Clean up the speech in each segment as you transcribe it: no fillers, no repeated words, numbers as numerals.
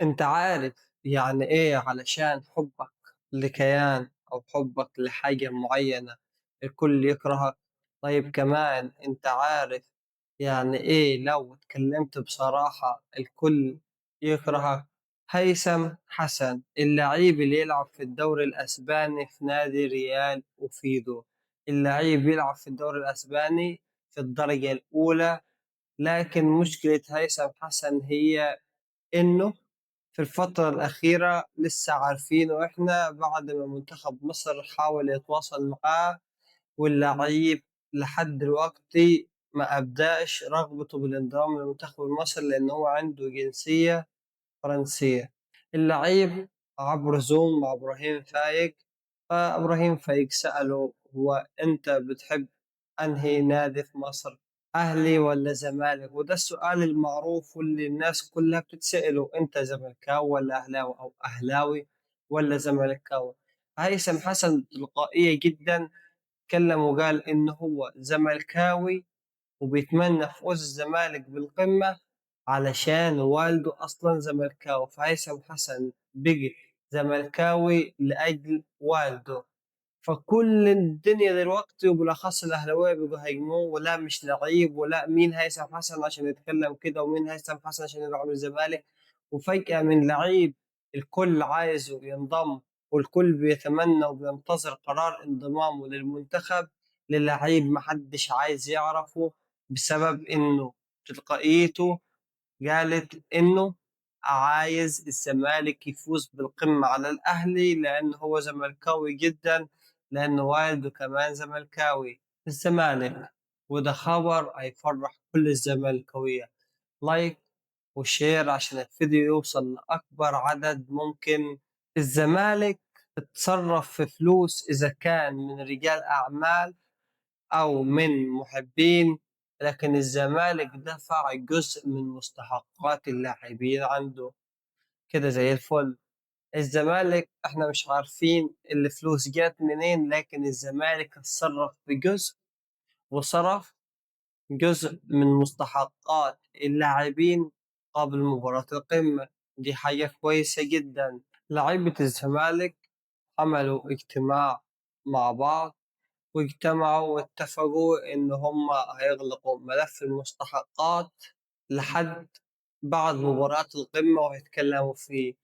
انت عارف يعني ايه علشان حبك لكيان او حبك لحاجة معينة الكل يكرهك؟ طيب كمان انت عارف يعني ايه لو اتكلمت بصراحة الكل يكرهك؟ هيثم حسن اللعيب اللي يلعب في الدوري الاسباني في نادي ريال اوفيدو، اللعيب يلعب في الدوري الاسباني في الدرجة الاولى. لكن مشكلة هيثم حسن هي انه في الفترة الأخيرة لسه عارفينه إحنا بعد ما منتخب مصر حاول يتواصل معاه، واللعيب لحد دلوقتي ما أبدأش رغبته بالانضمام للمنتخب المصري لأنه هو عنده جنسية فرنسية. اللعيب عبر زوم مع إبراهيم فايق، فإبراهيم فايق سأله: هو أنت بتحب أنهي نادي في مصر، أهلي ولا زمالك؟ وده السؤال المعروف واللي الناس كلها بتتسأله: أنت زملكاوي ولا أهلاوي، أو أهلاوي ولا زملكاوي؟ هيثم حسن تلقائية جدا تكلم وقال إنه هو زملكاوي وبيتمنى فوز الزمالك بالقمة علشان والده أصلا زملكاوي، فهيثم حسن بقي زملكاوي لأجل والده. فكل الدنيا دلوقتي وبالأخص الأهلاوية بيبقوا هيجموه: ولا مش لعيب، ولا مين هيثم حسن عشان يتكلم كده، ومين هيثم حسن عشان يلعب الزمالك. وفجأة من لعيب الكل عايزه ينضم والكل بيتمنى وبينتظر قرار انضمامه للمنتخب، للعيب محدش عايز يعرفه بسبب إنه تلقائيته قالت إنه عايز الزمالك يفوز بالقمة على الأهلي لأنه هو زملكاوي جدا، لأنه والده كمان زملكاوي الزمالك. وده خبر هيفرح كل الزملكاوية. لايك وشير عشان الفيديو يوصل لأكبر عدد ممكن. الزمالك اتصرف في فلوس إذا كان من رجال أعمال أو من محبين، لكن الزمالك دفع جزء من مستحقات اللاعبين عنده كده زي الفل. الزمالك احنا مش عارفين الفلوس جات منين، لكن الزمالك اتصرف بجزء وصرف جزء من مستحقات اللاعبين قبل مباراة القمة. دي حاجة كويسة جدا. لاعيبة الزمالك عملوا اجتماع مع بعض، واجتمعوا واتفقوا إن هم هيغلقوا ملف المستحقات لحد بعد مباراة القمة وهيتكلموا فيه.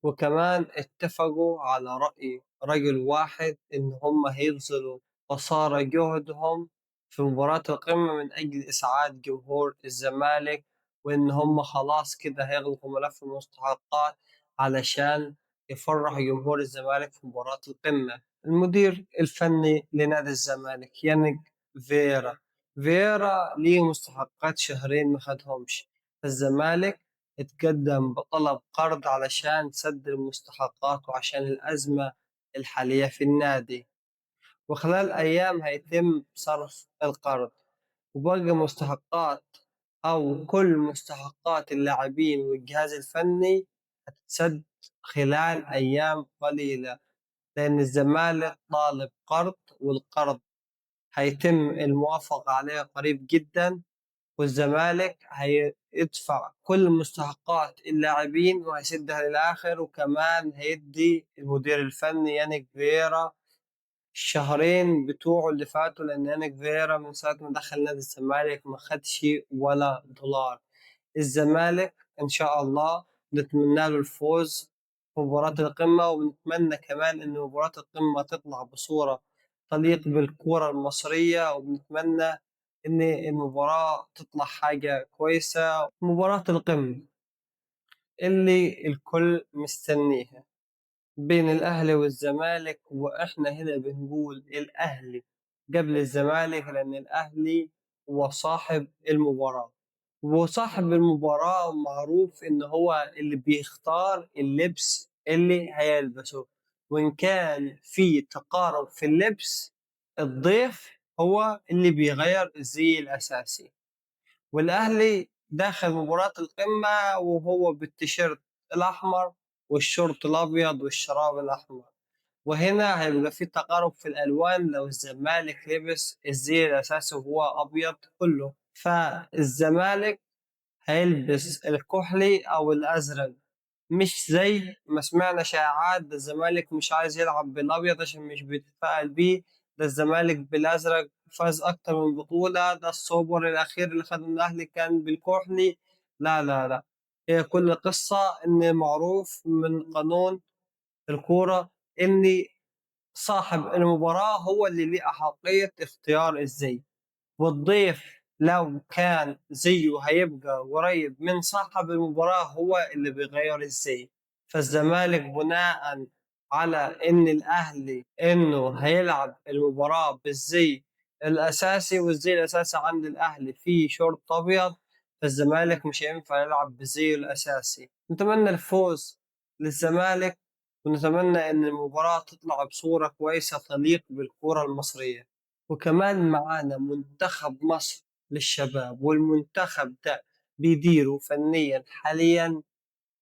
وكمان اتفقوا على رأي رجل واحد إن هم هيبذلوا قصارى جهدهم في مباراة القمة من أجل إسعاد جمهور الزمالك، وإن هم خلاص كده هيغلقوا ملف المستحقات علشان يفرح جمهور الزمالك في مباراة القمة. المدير الفني لنادي الزمالك يانيك فييرا، فييرا ليه مستحقات شهرين ما خدهمش. الزمالك اتقدم بطلب قرض علشان سد المستحقات وعشان الأزمة الحالية في النادي، وخلال أيام هيتم صرف القرض. وباقي مستحقات أو كل مستحقات اللاعبين والجهاز الفني هتتسد خلال أيام قليلة، لأن الزمالك طالب قرض والقرض هيتم الموافقة عليه قريب جدا. والزمالك هيدفع كل مستحقات اللاعبين وهيسدها للآخر، وكمان هيدي المدير الفني يانيك فييرا الشهرين بتوعه اللي فاتوا، لأن يانيك فييرا من ساعة ما دخل نادي الزمالك ما خدش ولا دولار. الزمالك إن شاء الله نتمنى له الفوز في مباراة القمة، ونتمنى كمان إن مباراة القمة تطلع بصورة تليق بالكرة المصرية، وبنتمنى إن المباراة تطلع حاجة كويسة. مباراة القمة اللي الكل مستنيها بين الأهلي والزمالك، وإحنا هنا بنقول الأهلي قبل الزمالك لأن الأهلي هو صاحب المباراة، وصاحب المباراة معروف إن هو اللي بيختار اللبس اللي هيلبسه. وإن كان في تقارب في اللبس، الضيف هو اللي بيغير الزي الأساسي. والأهلي داخل مباراة القمة وهو بالتيشيرت الأحمر والشورت الأبيض والشراب الأحمر، وهنا هيبقى في تقارب في الألوان لو الزمالك لبس الزي الأساسي وهو أبيض كله، فالزمالك هيلبس الكحلي أو الأزرق مش زي ما سمعنا شائعات ده الزمالك مش عايز يلعب بالأبيض عشان مش بيتفائل بيه، ده الزمالك بالأزرق فاز أكتر من بطولة، ده السوبر الأخير اللي خده الأهلي كان بالكحلي. لا لا لا، هي كل قصة إن معروف من قانون الكورة إن صاحب المباراة هو اللي ليه أحقية اختيار الزي، والضيف لو كان زيه هيبقى قريب من صاحب المباراة هو اللي بيغير الزي. فالزمالك بناء على إن الأهلي إنه هيلعب المباراة بالزي الأساسي، والزي الأساسي عند الأهلي فيه شورت أبيض، فالزمالك مش هينفع يلعب بالزي الأساسي. نتمنى الفوز للزمالك، ونتمنى إن المباراة تطلع بصورة كويسة تليق بالكرة المصرية. وكمان معانا منتخب مصر للشباب، والمنتخب ده بيديره فنيا حاليا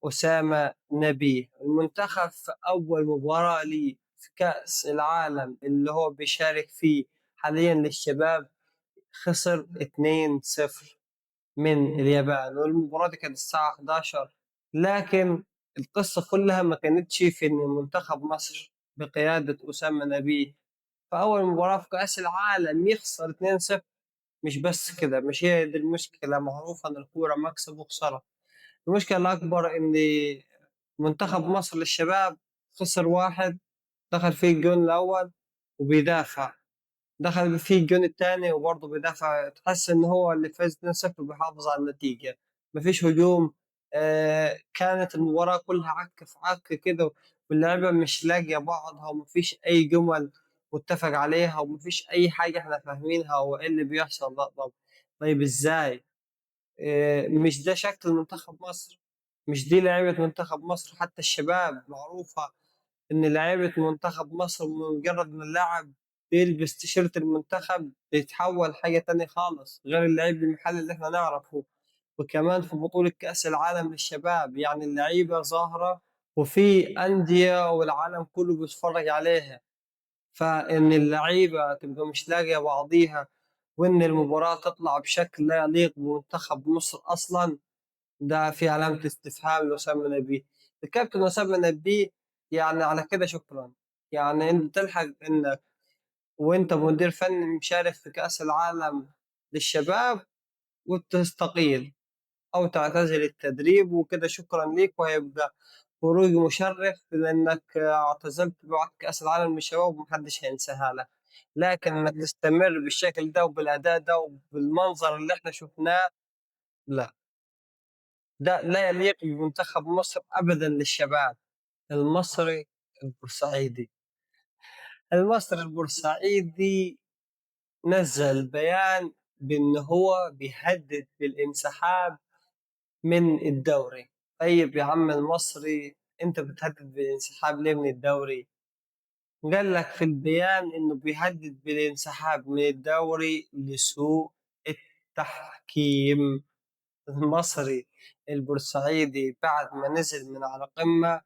أسامة نبيه. المنتخب في أول مباراة ليه في كأس العالم اللي هو بيشارك فيه حاليا للشباب خسر 2-0 من اليابان، والمباراة دي كانت الساعة 11. لكن القصة كلها ما كانتش في إن منتخب مصر بقيادة أسامة نبيه في أول مباراة في كأس العالم يخسر 2-0. مش بس كده، مش هي دي المشكلة، معروفة إن الكورة مكسب وخسارة. المشكلة الأكبر إن منتخب مصر للشباب خسر واحد، دخل فيه الجون الأول وبيدافع، دخل فيه الجون الثاني وبرضه بيدافع، تحس إن هو اللي فاز 2-0 بيحافظ على النتيجة، مفيش هجوم. كانت المباراة كلها عك في عك كده، واللعيبة مش لاقية بعضها، ومفيش أي جمل متفق عليها، ومفيش أي حاجة إحنا فاهمينها هو إيه اللي بيحصل ده. طب طيب إزاي؟ مش ده شكل منتخب مصر، مش دي لعيبة منتخب مصر. حتى الشباب معروفة إن لعيبة منتخب مصر مجرد ما اللاعب بيلبس تيشيرت المنتخب بيتحول حاجة تانية خالص غير اللعيب المحلي اللي احنا نعرفه. وكمان في بطولة كأس العالم للشباب يعني اللعيبة ظاهرة، وفي أندية والعالم كله بيتفرج عليها، فإن اللعيبة تبقى مش لاقية بعضيها، وإن المباراة تطلع بشكل لا يليق بمنتخب مصر أصلا، ده في علامة استفهام لأسامة نبيه. الكابتن أسامة نبيه يعني على كده شكرا، يعني أنت تلحق إنك وأنت مدير فني مشارك في كأس العالم للشباب وتستقيل أو تعتزل التدريب وكده، شكرا ليك، وهيبقى خروج مشرف لأنك اعتزلت بعد كأس العالم للشباب ومحدش هينساها لك. لكن إنك تستمر بالشكل ده وبالأداء ده وبالمنظر اللي احنا شفناه، لا، ده لا يليق بمنتخب مصر أبدا للشباب. المصري البورسعيدي، المصري البورسعيدي نزل بيان بأن هو بيهدد بالانسحاب من الدوري. طيب يا عم المصري، انت بتهدد بالانسحاب ليه من الدوري؟ قال لك في البيان انه بيهدد بالانسحاب من الدوري لسوء التحكيم. المصري البورسعيدي بعد ما نزل من على قمة،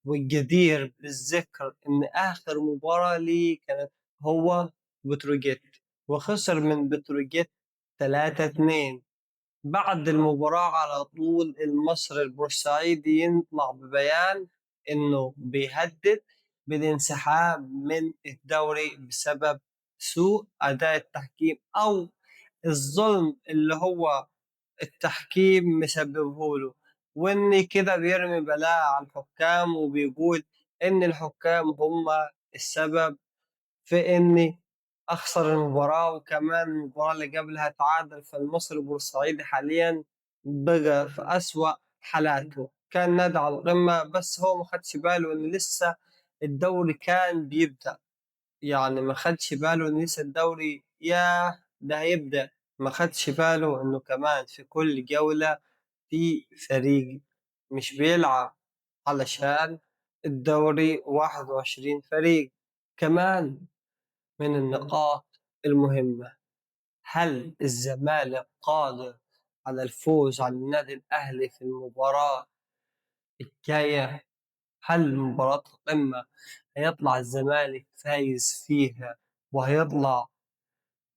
والجدير بالذكر إن آخر مباراة لي كانت هو بتروجيت، وخسر من بتروجيت 3-2. بعد المباراة على طول المصري البورسعيدي يطلع ببيان إنه بيهدد بالانسحاب من الدوري بسبب سوء أداء التحكيم أو الظلم اللي هو التحكيم مسببه له، وإن كده بيرمي بلاء على الحكام، وبيقول إن الحكام هم السبب في إني أخسر المباراة، وكمان المباراة اللي قبلها تعادل. فالمصري البورسعيدي حاليا بقى في أسوأ حالاته، كان نادي على القمة بس هو ما خدش باله إن لسه الدوري كان بيبدأ، يعني ما خدش باله إن لسه الدوري ياه ده هيبدأ، ما خدش باله إنه كمان في كل جولة في فريق مش بيلعب، علشان الدوري 21 فريق. كمان من النقاط المهمة، هل الزمالك قادر على الفوز على النادي الأهلي في المباراة الجاية؟ هل مباراة القمة هيطلع الزمالك فايز فيها وهيطلع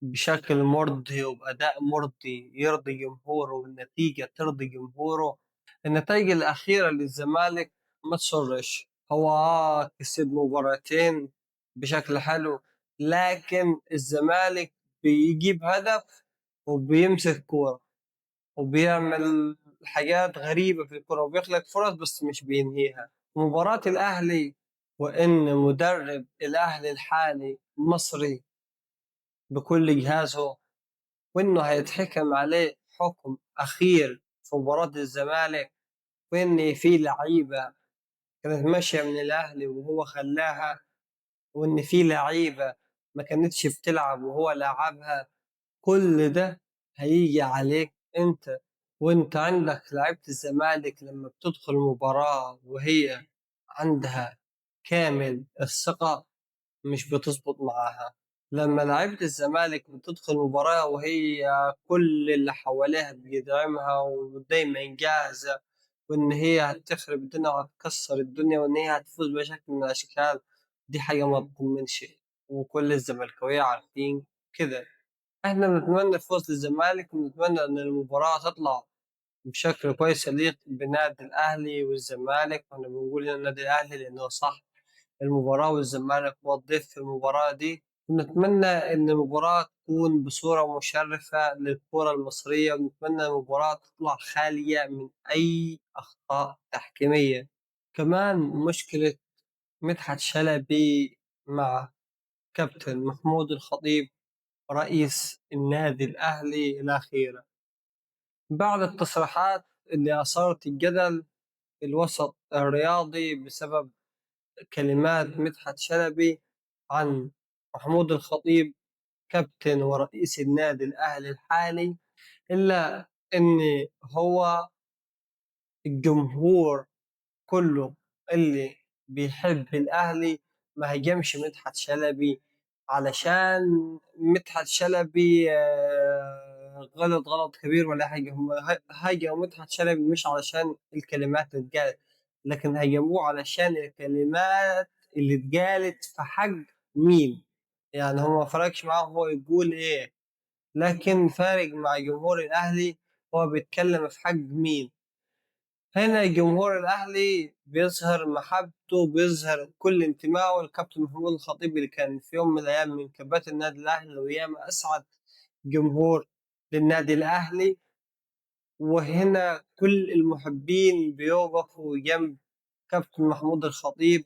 بشكل مرضي وبأداء مرضي يرضي جمهوره والنتيجة ترضي جمهوره؟ النتائج الأخيرة للزمالك ما تسرش. هو كسب مباراتين بشكل حلو، لكن الزمالك بيجيب هدف وبيمسك كورة وبيعمل حاجات غريبة في الكرة وبيخلق فرص بس مش بينهيها. مباراة الأهلي، وإن مدرب الأهلي الحالي مصري بكل جهازه، وإنه هيتحكم عليه حكم أخير في مباراة الزمالك، وإن في لعيبة كانت ماشية من الأهلي وهو خلاها، وإن في لعيبة ما كانتش بتلعب وهو لعبها. كل ده هيجي عليك أنت، وأنت عندك لعيبة الزمالك لما بتدخل مباراة وهي عندها كامل الثقة مش بتظبط معاها. لما لعيبة الزمالك بتدخل مباراة وهي كل اللي حواليها بيدعمها ودايما جاهزة، وإن هي هتخرب الدنيا وهتكسر الدنيا وإن هي هتفوز بشكل من الأشكال، دي حاجة ما تطمنش، وكل الزملكاوية عارفين كده. احنا بنتمنى الفوز للزمالك، ونتمنى ان المباراة تطلع بشكل كويس يليق بنادي الاهلي والزمالك. وانا بنقول ان النادي الاهلي لانه صح المباراة، والزمالك هو الضيف في المباراة دي. ونتمنى ان المباراة تكون بصورة مشرفة للكرة المصرية، ونتمنى المباراة تطلع خالية من اي اخطاء تحكيمية. كمان مشكلة مدحت شلبي مع كابتن محمود الخطيب رئيس النادي الأهلي الأخيرة، بعد التصريحات اللي أثارت الجدل في الوسط الرياضي بسبب كلمات مدحت شلبي عن محمود الخطيب كابتن ورئيس النادي الأهلي الحالي. إلا أن هو الجمهور كله اللي بيحب الأهلي ما هجمش مدحت شلبي علشان مدحت شلبي غلط غلط كبير ولا حاجة. هم هاجموا مدحت شلبي مش علشان الكلمات اللي اتقالت، لكن هاجموه علشان الكلمات اللي اتقالت في حق مين. يعني هو ما فرقش معاه هو يقول ايه، لكن فارق مع جمهور الأهلي هو بيتكلم في حق مين. هنا جمهور الأهلي بيظهر محبته، بيظهر كل انتمائه للكابتن محمود الخطيب اللي كان في يوم من الأيام من كباتن النادي الأهلي وياما أسعد جمهور للنادي الأهلي. وهنا كل المحبين بيوقفوا جنب كابتن محمود الخطيب.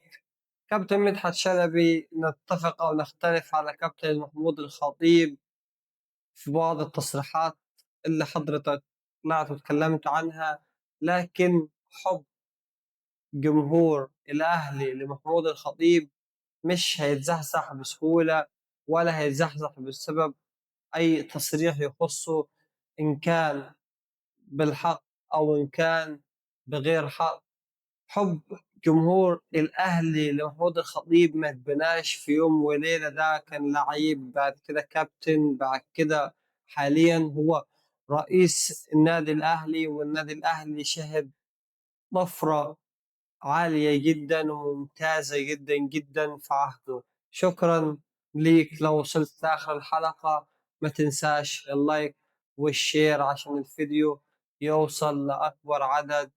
كابتن مدحت شلبي نتفق أو نختلف على كابتن محمود الخطيب في بعض التصريحات اللي حضرتك طلعت وتكلمت عنها، لكن حب جمهور الأهلي لمحمود الخطيب مش هيتزحزح بسهولة، ولا هيتزحزح بسبب أي تصريح يخصه، إن كان بالحق أو إن كان بغير حق. حب جمهور الأهلي لمحمود الخطيب ما تبناش في يوم وليلة. ده كان لعيب، بعد كده كابتن، بعد كده حاليا هو رئيس النادي الأهلي، والنادي الأهلي شهد طفرة عالية جدا وممتازة جدا جدا في عهده. شكرا ليك. لو وصلت لآخر الحلقة ما تنساش اللايك والشير عشان الفيديو يوصل لأكبر عدد